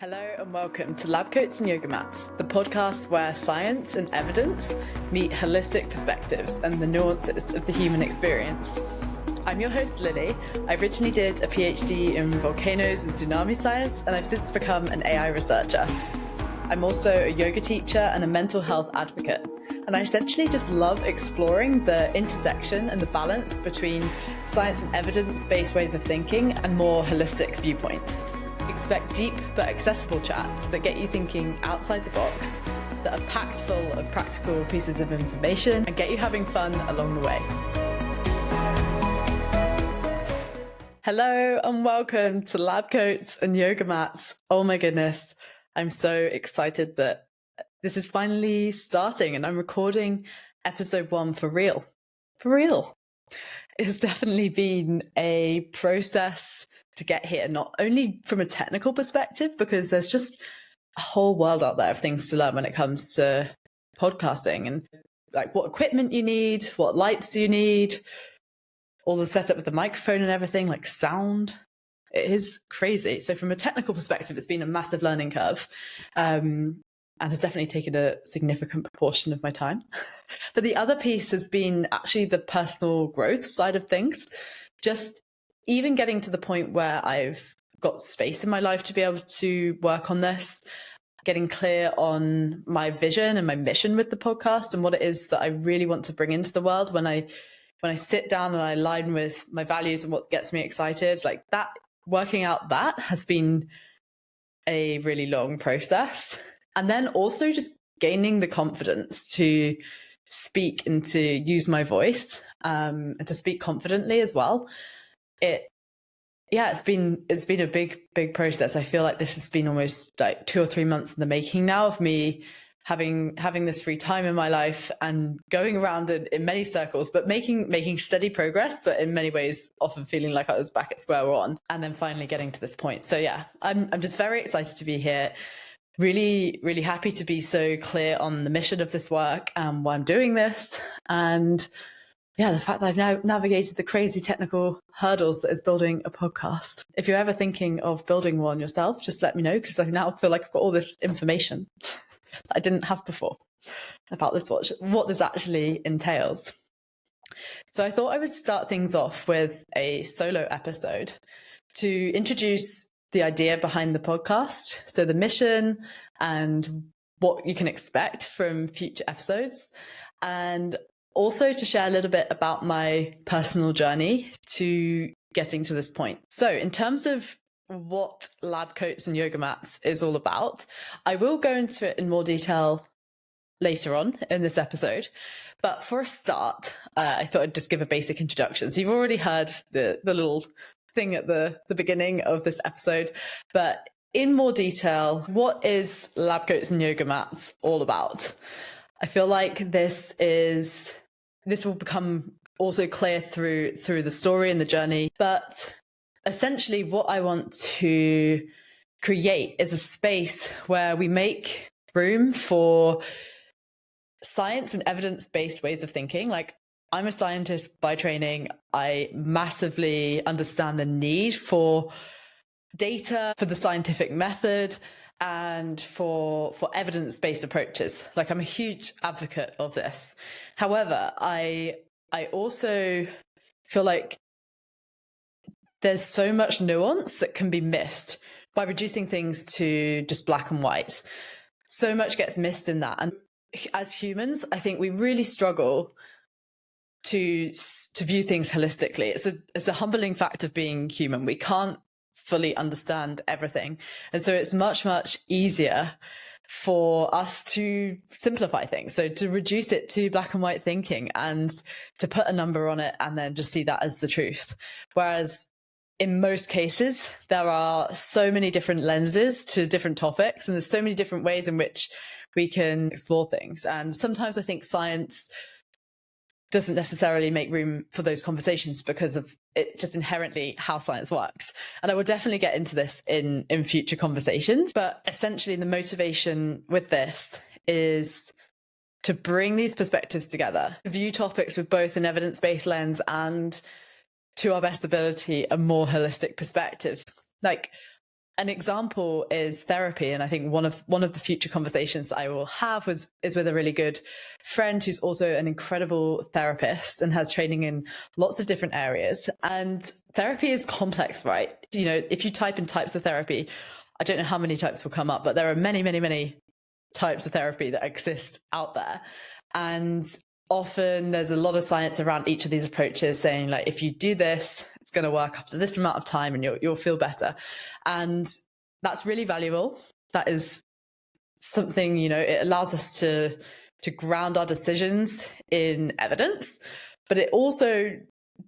Hello and welcome to Lab Coats and Yoga Mats, the podcast where science and evidence meet holistic perspectives and the nuances of the human experience. I'm your host Lily. I originally did a PhD in volcanoes and tsunami science, and I've since become an AI researcher. I'm also a yoga teacher and a mental health advocate, and I essentially just love exploring the intersection and the balance between science and evidence-based ways of thinking and more holistic viewpoints. Expect deep but accessible chats that get you thinking outside the box, that are packed full of practical pieces of information and get you having fun along the way. Hello and welcome to Lab Coats and Yoga Mats. Oh my goodness, I'm so excited that this is finally starting and I'm recording episode 1 for real. For real. It's definitely been a process to get here, not only from a technical perspective, because there's just a whole world out there of things to learn when it comes to podcasting and like what equipment you need, what lights you need, all the setup with the microphone and everything, like sound. It is crazy. So from a technical perspective, it's been a massive learning curve and has definitely taken a significant proportion of my time. But the other piece has been actually the personal growth side of things. Just even getting to the point where I've got space in my life to be able to work on this, getting clear on my vision and my mission with the podcast and what it is that I really want to bring into the world when I sit down and I align with my values and what gets me excited, like that, working out that has been a really long process. And then also just gaining the confidence to speak and to use my voice and to speak confidently as well. It's been a big process. I feel like this has been almost like 2 or 3 months in the making now of me having this free time in my life and going around in many circles, but making steady progress, but in many ways often feeling like I was back at square one and then finally getting to this point. So yeah, I'm just very excited to be here. Really, really happy to be so clear on the mission of this work and why I'm doing this. And yeah, the fact that I've now navigated the crazy technical hurdles that is building a podcast. If you're ever thinking of building one yourself, just let me know, because I now feel like I've got all this information that I didn't have before about this, what this actually entails. So I thought I would start things off with a solo episode to introduce the idea behind the podcast, so the mission and what you can expect from future episodes, and also to share a little bit about my personal journey to getting to this point. So in terms of what Lab Coats and Yoga Mats is all about, I will go into it in more detail later on in this episode. But for a start, I thought I'd just give a basic introduction. So you've already heard the little thing at the beginning of this episode, but in more detail, what is Lab Coats and Yoga Mats all about? I feel like this will become also clear through the story and the journey. But essentially what I want to create is a space where we make room for science and evidence-based ways of thinking. Like, I'm a scientist by training. I massively understand the need for data, for the scientific method, and for evidence-based approaches. Like, I'm a huge advocate of this. However, I also feel like there's so much nuance that can be missed by reducing things to just black and white. So much gets missed in that. And as humans, I think we really struggle to view things holistically. It's a humbling fact of being human. We can't fully understand everything. And so it's much, much easier for us to simplify things. So to reduce it to black and white thinking and to put a number on it and then just see that as the truth. Whereas in most cases, there are so many different lenses to different topics, and there's so many different ways in which we can explore things. And sometimes I think science doesn't necessarily make room for those conversations because of it just inherently how science works. And I will definitely get into this in future conversations. But essentially the motivation with this is to bring these perspectives together, view topics with both an evidence-based lens and, to our best ability, a more holistic perspective. Like, an example is therapy. And I think one of the future conversations that I will have is with a really good friend who's also an incredible therapist and has training in lots of different areas. And therapy is complex, right? You know, if you type in types of therapy, I don't know how many types will come up, but there are many, many, many types of therapy that exist out there. And often there's a lot of science around each of these approaches saying, like, if you do this, it's going to work after this amount of time and you'll feel better. And that's really valuable. That is something, you know, it allows us to ground our decisions in evidence, but it also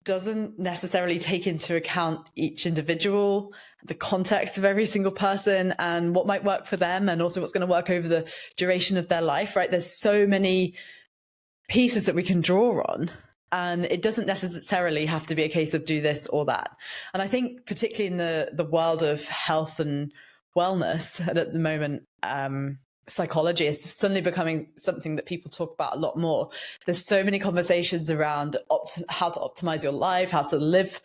doesn't necessarily take into account each individual, the context of every single person and what might work for them, and also what's going to work over the duration of their life, right? There's so many pieces that we can draw on, and it doesn't necessarily have to be a case of do this or that. And I think particularly in the world of health and wellness at the moment, psychology is suddenly becoming something that people talk about a lot more. There's so many conversations around how to optimize your life, how to live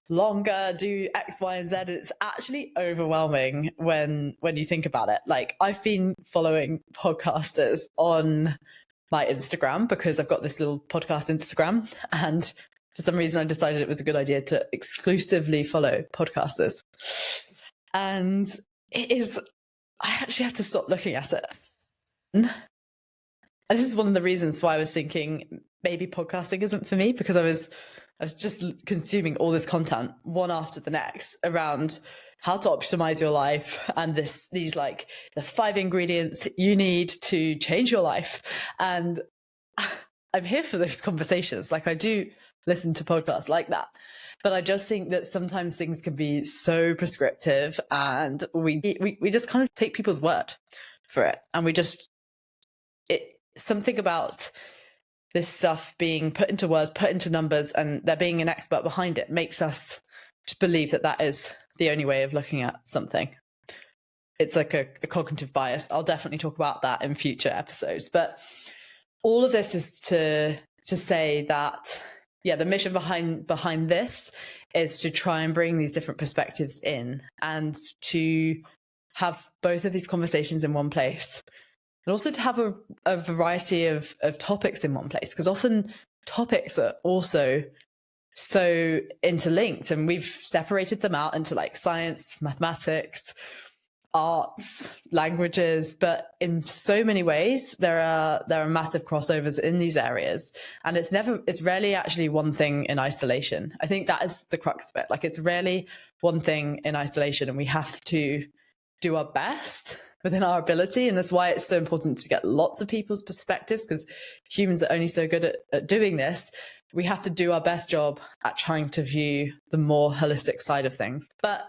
longer, do X, Y, and Z. It's actually overwhelming when you think about it. Like, I've been following podcasters on my Instagram because I've got this little podcast Instagram, and for some reason I decided it was a good idea to exclusively follow podcasters. And it is, I actually have to stop looking at it. And this is one of the reasons why I was thinking maybe podcasting isn't for me, because I was just consuming all this content one after the next around how to optimize your life and these like the 5 ingredients you need to change your life. And I'm here for those conversations. Like, I do listen to podcasts like that, but I just think that sometimes things can be so prescriptive, and we just kind of take people's word for it. And something about this stuff being put into words, put into numbers, and there being an expert behind it makes us just believe that that is the only way of looking at something. It's like a cognitive bias. I'll definitely talk about that in future episodes. But all of this is to say that, yeah, the mission behind this is to try and bring these different perspectives in and to have both of these conversations in one place. And also to have a variety of topics in one place, because often topics are also so interlinked, and we've separated them out into like science, mathematics, arts, languages, but in so many ways there are massive crossovers in these areas, and it's rarely actually one thing in isolation. I think that is the crux of it. Like, it's rarely one thing in isolation, and we have to do our best within our ability. And that's why it's so important to get lots of people's perspectives, because humans are only so good at doing this. We have to do our best job at trying to view the more holistic side of things. But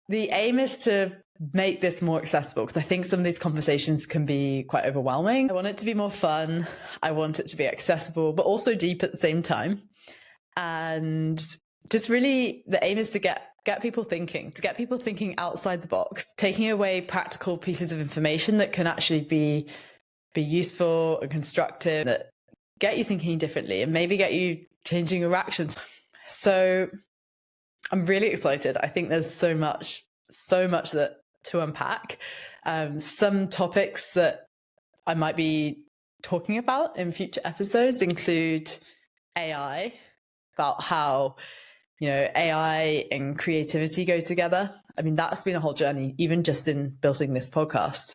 the aim is to make this more accessible, because I think some of these conversations can be quite overwhelming. I want it to be more fun. I want it to be accessible, but also deep at the same time. And just really the aim is to get people thinking outside the box, taking away practical pieces of information that can actually be useful and constructive, that get you thinking differently and maybe get you changing your actions. So I'm really excited. I think there's so much that to unpack. Some topics that I might be talking about in future episodes include AI, about how, you know, AI and creativity go together. I mean, that's been a whole journey, even just in building this podcast.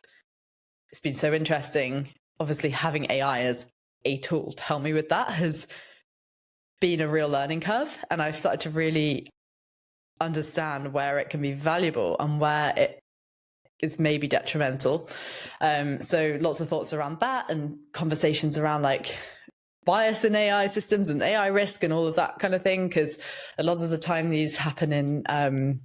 It's been so interesting. Obviously, having AI as a tool to help me with that has been a real learning curve. And I've started to really understand where it can be valuable and where it is maybe detrimental. So lots of thoughts around that, and conversations around like bias in AI systems and AI risk and all of that kind of thing, because a lot of the time these happen in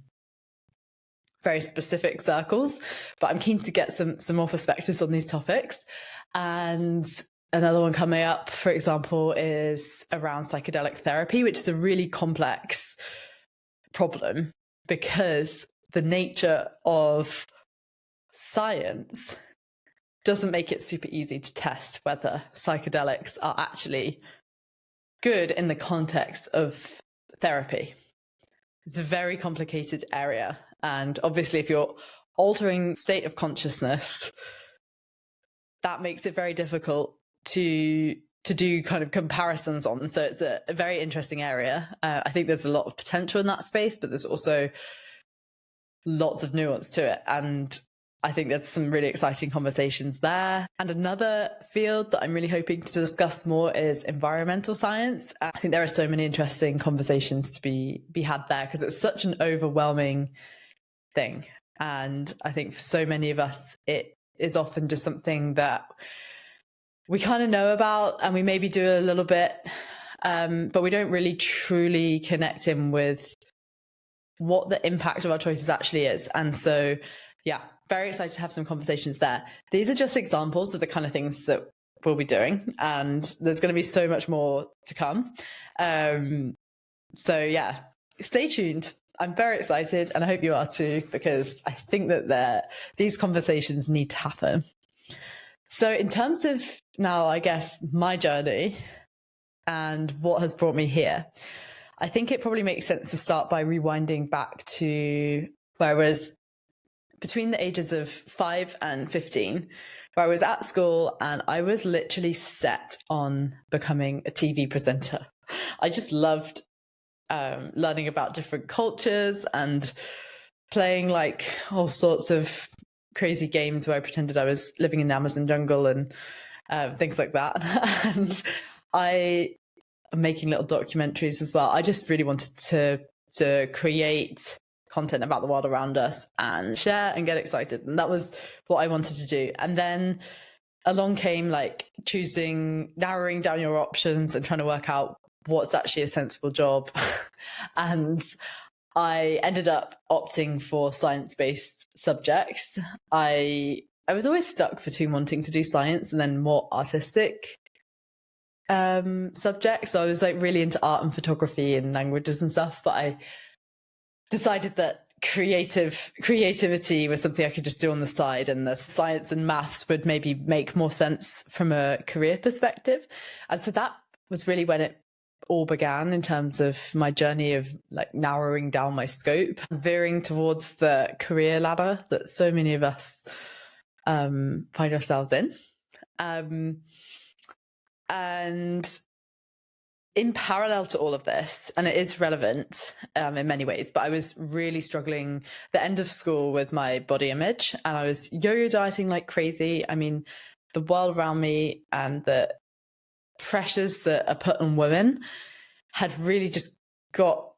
very specific circles. But I'm keen to get some more perspectives on these topics. And another one coming up, for example, is around psychedelic therapy, which is a really complex problem, because the nature of science doesn't make it super easy to test whether psychedelics are actually good in the context of therapy. It's a very complicated area. And obviously, if you're altering state of consciousness, that makes it very difficult to do kind of comparisons on. So it's a very interesting area. I think there's a lot of potential in that space, but there's also lots of nuance to it. And I think there's some really exciting conversations there. And another field that I'm really hoping to discuss more is environmental science. I think there are so many interesting conversations to be had there because it's such an overwhelming thing. And I think for so many of us, it is often just something that we kind of know about and we maybe do a little bit, but we don't really truly connect in with what the impact of our choices actually is. And so, yeah, very excited to have some conversations there. These are just examples of the kind of things that we'll be doing, and there's going to be so much more to come. So yeah, stay tuned. I'm very excited, and I hope you are too, because I think that these conversations need to happen. So in terms of now, I guess, my journey and what has brought me here, I think it probably makes sense to start by rewinding back to where I was between the ages of 5 and 15, where I was at school and I was literally set on becoming a TV presenter. I just loved learning about different cultures and playing like all sorts of crazy games where I pretended I was living in the Amazon jungle and things like that. And I am making little documentaries as well. I just really wanted to create content about the world around us and share and get excited. And that was what I wanted to do. And then along came like narrowing down your options and trying to work out what's actually a sensible job. And I ended up opting for science-based subjects. I was always stuck between wanting to do science and then more artistic subjects. So I was like really into art and photography and languages and stuff, but I decided that creativity was something I could just do on the side, and the science and maths would maybe make more sense from a career perspective. And so that was really when it all began in terms of my journey of like narrowing down my scope, veering towards the career ladder that so many of us find ourselves in. And in parallel to all of this, and it is relevant in many ways, but I was really struggling the end of school with my body image, and I was yo-yo dieting like crazy. I mean, the world around me and the pressures that are put on women had really just got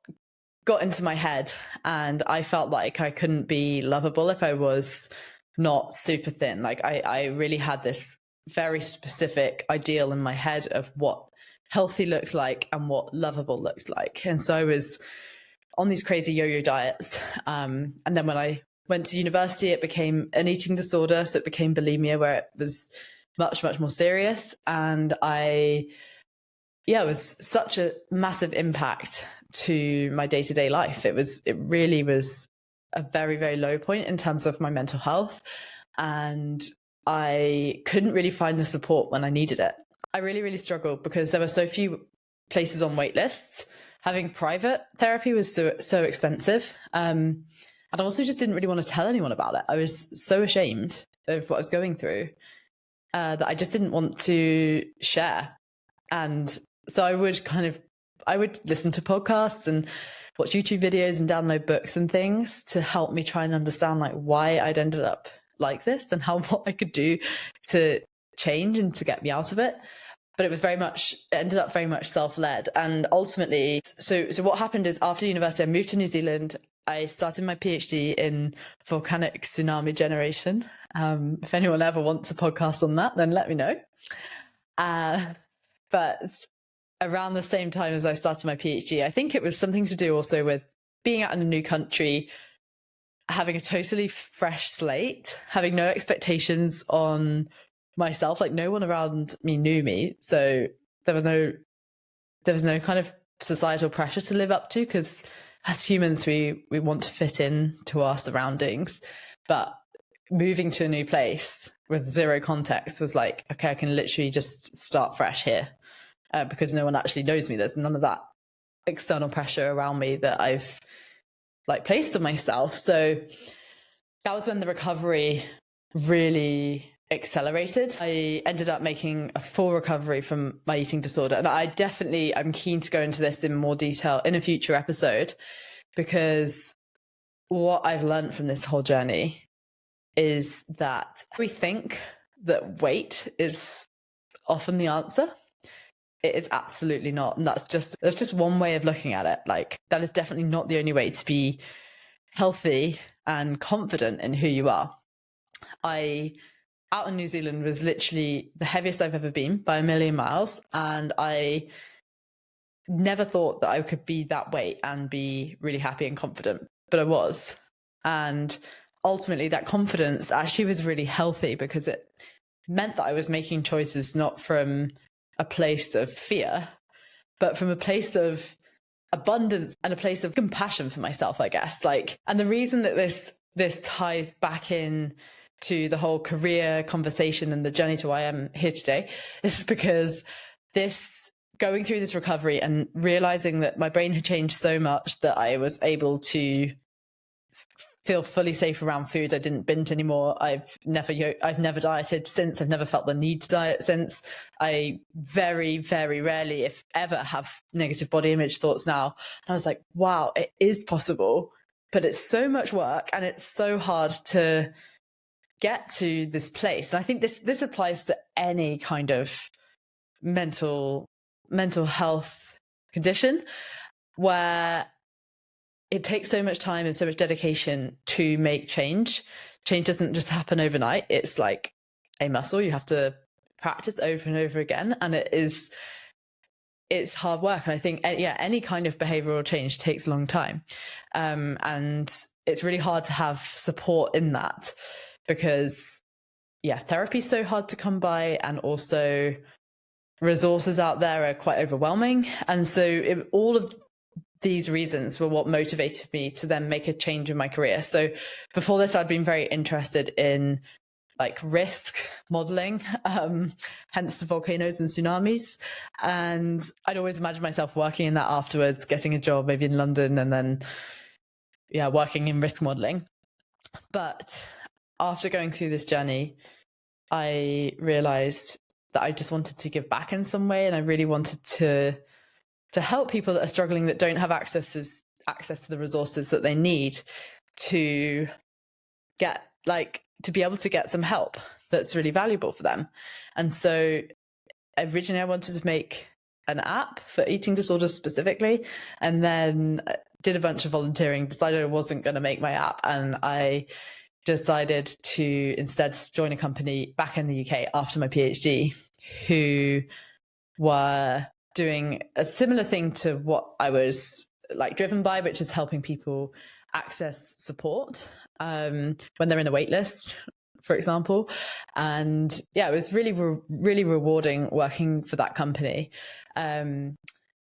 into my head, and I felt like I couldn't be lovable if I was not super thin. Like I really had this very specific ideal in my head of what healthy looked like and what lovable looked like. And so I was on these crazy yo-yo diets. And then when I went to university, it became an eating disorder. So it became bulimia, where it was much, much more serious. And it was such a massive impact to my day-to-day life. It really was a very, very low point in terms of my mental health. And I couldn't really find the support when I needed it. I really, really struggled because there were so few places on wait lists. Having private therapy was so expensive. And I also just didn't really want to tell anyone about it. I was so ashamed of what I was going through that I just didn't want to share. And so I would listen to podcasts and watch YouTube videos and download books and things to help me try and understand like why I'd ended up like this and what I could do to change and to get me out of it. But it ended up very much self-led. And ultimately, so what happened is after university, I moved to New Zealand. I started my PhD in volcanic tsunami generation. If anyone ever wants a podcast on that, then let me know. But around the same time as I started my PhD, I think it was something to do also with being out in a new country, having a totally fresh slate, having no expectations on myself. Like no one around me knew me, so there was no kind of societal pressure to live up to, because as humans we want to fit in to our surroundings. But moving to a new place with zero context was like, okay, I can literally just start fresh here, because no one actually knows me. There's none of that external pressure around me that I've placed on myself. So that was when the recovery really accelerated. I ended up making a full recovery from my eating disorder. And I'm keen to go into this in more detail in a future episode, because what I've learned from this whole journey is that we think that weight is often the answer. It is absolutely not. And that's just one way of looking at it. Like, that is definitely not the only way to be healthy and confident in who you are. Out in New Zealand was literally the heaviest I've ever been by a million miles. And I never thought that I could be that weight and be really happy and confident, but I was. And ultimately that confidence actually was really healthy, because it meant that I was making choices not from a place of fear, but from a place of abundance and a place of compassion for myself, I guess. And the reason that this ties back in to the whole career conversation and the journey to why I'm here today is because going through this recovery and realizing that my brain had changed so much that I was able to feel fully safe around food. I didn't binge anymore. I've never dieted since. I've never felt the need to diet since. I very, very rarely, if ever, have negative body image thoughts now. And I was like, wow, it is possible, but it's so much work and it's so hard to get to this place. And I think this applies to any kind of mental health condition, where it takes so much time and so much dedication to make change. Change doesn't just happen overnight. It's like a muscle. You have to practice over and over again. And it's hard work. And I think, any kind of behavioral change takes a long time. And it's really hard to have support in that, because therapy is so hard to come by, and also resources out there are quite overwhelming. And so all of these reasons were what motivated me to then make a change in my career. So before this, I'd been very interested in risk modeling, hence the volcanoes and tsunamis. And I'd always imagined myself working in that afterwards, getting a job maybe in London, and then working in risk modeling. But after going through this journey, I realized that I just wanted to give back in some way, and I really wanted to help people that are struggling, that don't have access to the resources that they need to get to be able to get some help that's really valuable for them. And so originally I wanted to make an app for eating disorders specifically, and then did a bunch of volunteering, decided I wasn't going to make my app, and I decided to instead join a company back in the UK after my PhD, who were doing a similar thing to what I was driven by, which is helping people access support when they're in a wait list, for example. And it was really, really rewarding working for that company. And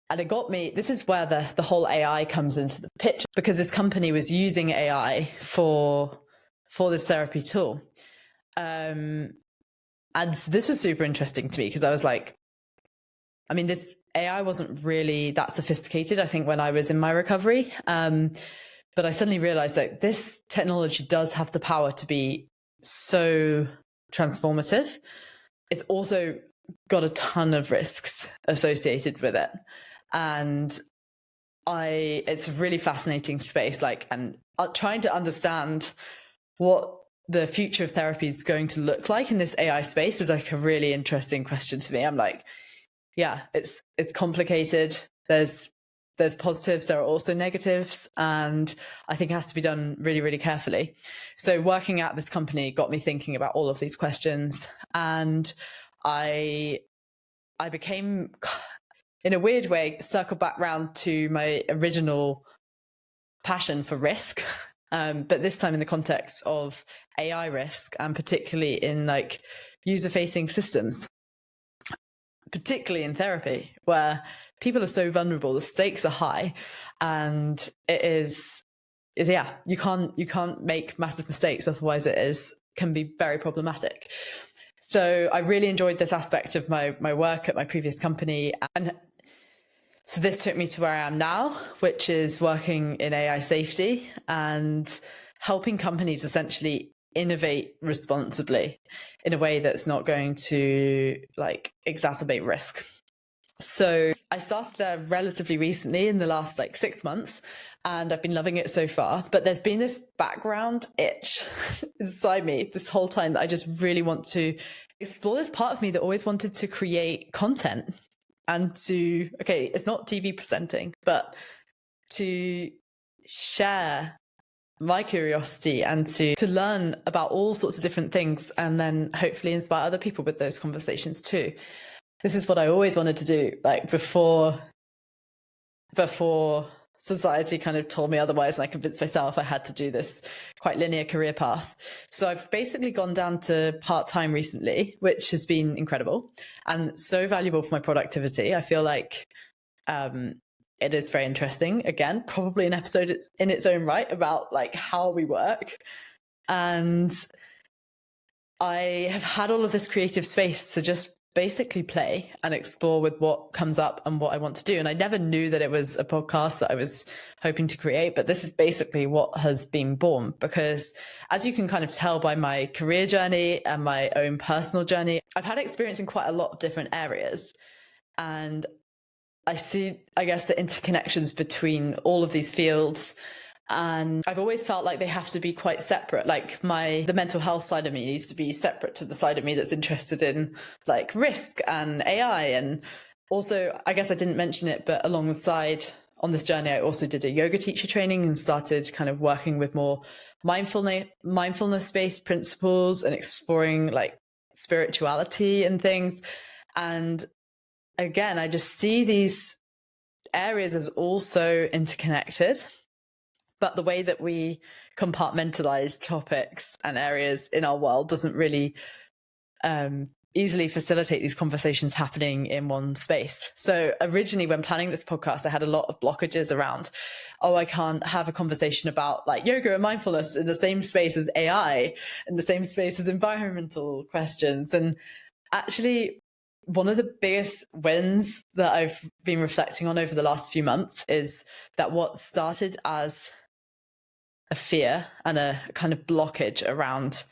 it got me, this is where the whole AI comes into the picture, because this company was using AI for this therapy tool. And this was super interesting to me, because I was like, this AI wasn't really that sophisticated, I think, when I was in my recovery. But I suddenly realized that this technology does have the power to be so transformative. It's also got a ton of risks associated with it. And it's a really fascinating space, and trying to understand what the future of therapy is going to look like in this AI space is a really interesting question to me. I'm like, it's complicated. There's positives, there are also negatives, and I think it has to be done really, really carefully. So working at this company got me thinking about all of these questions, and I became, in a weird way, circled back round to my original passion for risk, but this time in the context of AI risk, and particularly in user-facing systems, particularly in therapy, where people are so vulnerable, the stakes are high, and you can't make massive mistakes, otherwise can be very problematic. So I really enjoyed this aspect of my work at my previous company, and So this took me to where I am now, which is working in AI safety and helping companies essentially innovate responsibly in a way that's not going to like exacerbate risk. So I started there relatively recently in the last like 6 months, and I've been loving it so far. But there's been this background itch inside me this whole time that I just really want to explore this part of me that always wanted to create content and to, okay, it's not TV presenting, but to share my curiosity and to learn about all sorts of different things and then hopefully inspire other people with those conversations too. This is what I always wanted to do, like before society kind of told me otherwise, and I convinced myself I had to do this quite linear career path. So I've basically gone down to part-time recently, which has been incredible and so valuable for my productivity. I feel like it is very interesting. Again, probably an episode in its own right about like how we work. And I have had all of this creative space to just basically play and explore with what comes up and what I want to do. And I never knew that it was a podcast that I was hoping to create, but this is basically what has been born, because as you can kind of tell by my career journey and my own personal journey, I've had experience in quite a lot of different areas. And I see, I guess, the interconnections between all of these fields. And I've always felt like they have to be quite separate. Like the mental health side of me needs to be separate to the side of me that's interested in like risk and AI. And also, I guess I didn't mention it, but alongside on this journey, I also did a yoga teacher training and started kind of working with more mindfulness-based principles and exploring like spirituality and things. And again, I just see these areas as also interconnected. But the way that we compartmentalize topics and areas in our world doesn't really easily facilitate these conversations happening in one space. So originally when planning this podcast, I had a lot of blockages around, I can't have a conversation about like yoga and mindfulness in the same space as AI, in the same space as environmental questions. And actually, one of the biggest wins that I've been reflecting on over the last few months is that what started as a fear and a kind of blockage around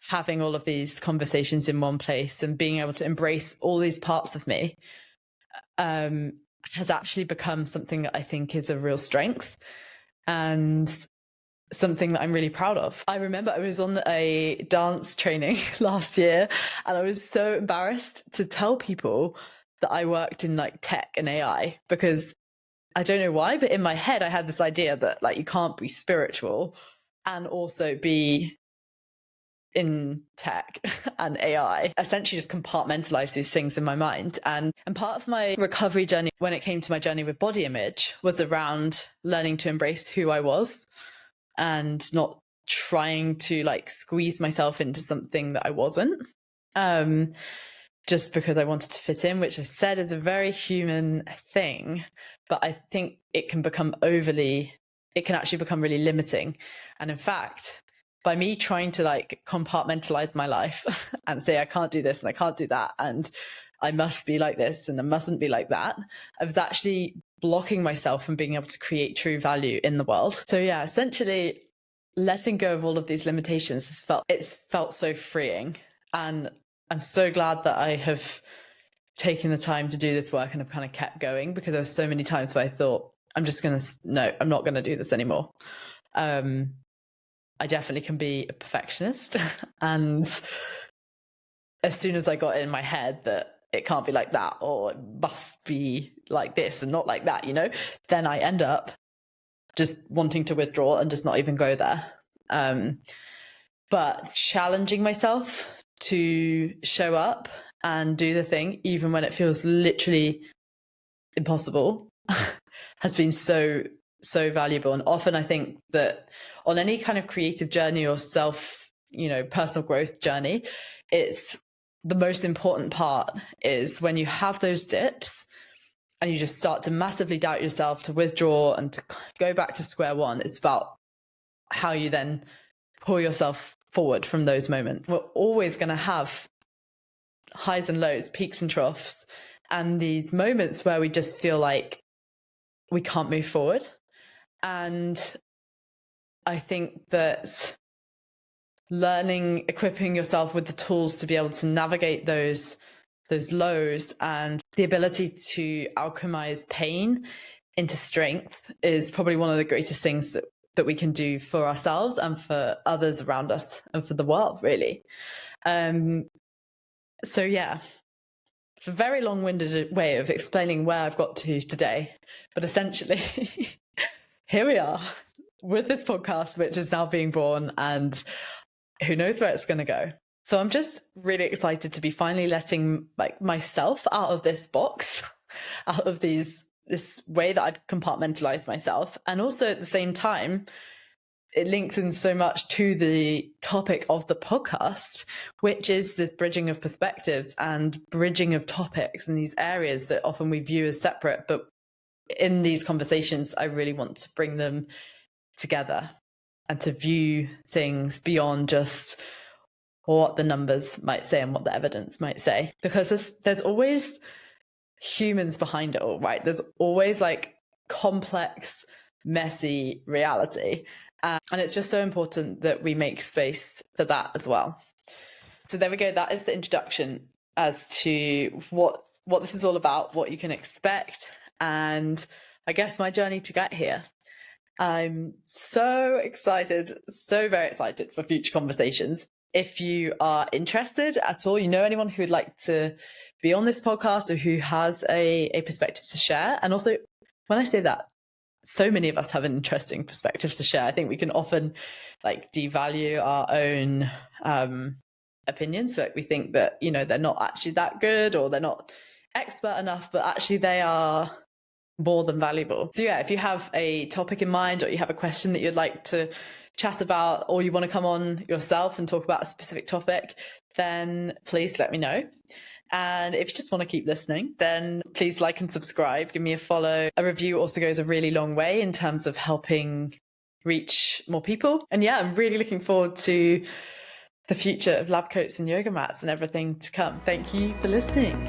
having all of these conversations in one place and being able to embrace all these parts of me has actually become something that I think is a real strength and something that I'm really proud of. I remember I was on a dance training last year and I was so embarrassed to tell people that I worked in like tech and AI, because I don't know why, but in my head, I had this idea that like you can't be spiritual and also be in tech and AI. Essentially just compartmentalize these things in my mind. And part of my recovery journey when it came to my journey with body image was around learning to embrace who I was and not trying to like squeeze myself into something that I wasn't. Just because I wanted to fit in, which I said is a very human thing, but I think it can actually become really limiting. And in fact, by me trying to like compartmentalize my life and say, I can't do this and I can't do that, and I must be like this and I mustn't be like that, I was actually blocking myself from being able to create true value in the world. So yeah, essentially letting go of all of these limitations it's felt so freeing. And I'm so glad that I have taken the time to do this work and have kind of kept going, because there were so many times where I thought, I'm not going to do this anymore. I definitely can be a perfectionist. And as soon as I got in my head that it can't be like that, or it must be like this and not like that, then I end up just wanting to withdraw and just not even go there. But challenging myself to show up and do the thing, even when it feels literally impossible, has been so valuable. And often I think that on any kind of creative journey or personal growth journey, it's the most important part is when you have those dips and you just start to massively doubt yourself, to withdraw and to go back to square one. It's about how you then pull yourself forward from those moments. We're always going to have highs and lows, peaks and troughs. and these moments where we just feel like we can't move forward. And I think that equipping yourself with the tools to be able to navigate those lows and the ability to alchemize pain into strength is probably one of the greatest things that we can do for ourselves and for others around us and for the world, really. So yeah, it's a very long-winded way of explaining where I've got to today, but essentially here we are with this podcast, which is now being born, and who knows where it's going to go. So I'm just really excited to be finally letting myself out of this box, out of this way that I'd compartmentalize myself. And also at the same time, it links in so much to the topic of the podcast, which is this bridging of perspectives and bridging of topics in these areas that often we view as separate. But in these conversations, I really want to bring them together and to view things beyond just what the numbers might say and what the evidence might say. Because there's always humans behind it all, right? There's always complex, messy reality. And it's just so important that we make space for that as well. So there we go. That is the introduction as to what this is all about, what you can expect, and I guess my journey to get here. I'm so excited, so very excited for future conversations. If you are interested at all, you know anyone who would like to be on this podcast or who has a perspective to share. And also, when I say that, so many of us have interesting perspectives to share. I think we can often devalue our own opinions. So we think that, they're not actually that good or they're not expert enough, but actually they are more than valuable. So yeah, if you have a topic in mind or you have a question that you'd like to chat about, or you want to come on yourself and talk about a specific topic, then please let me know. And if you just want to keep listening, then please like and subscribe, give me a follow. A review also goes a really long way in terms of helping reach more people. And yeah, I'm really looking forward to the future of lab coats and yoga mats and everything to come. Thank you for listening.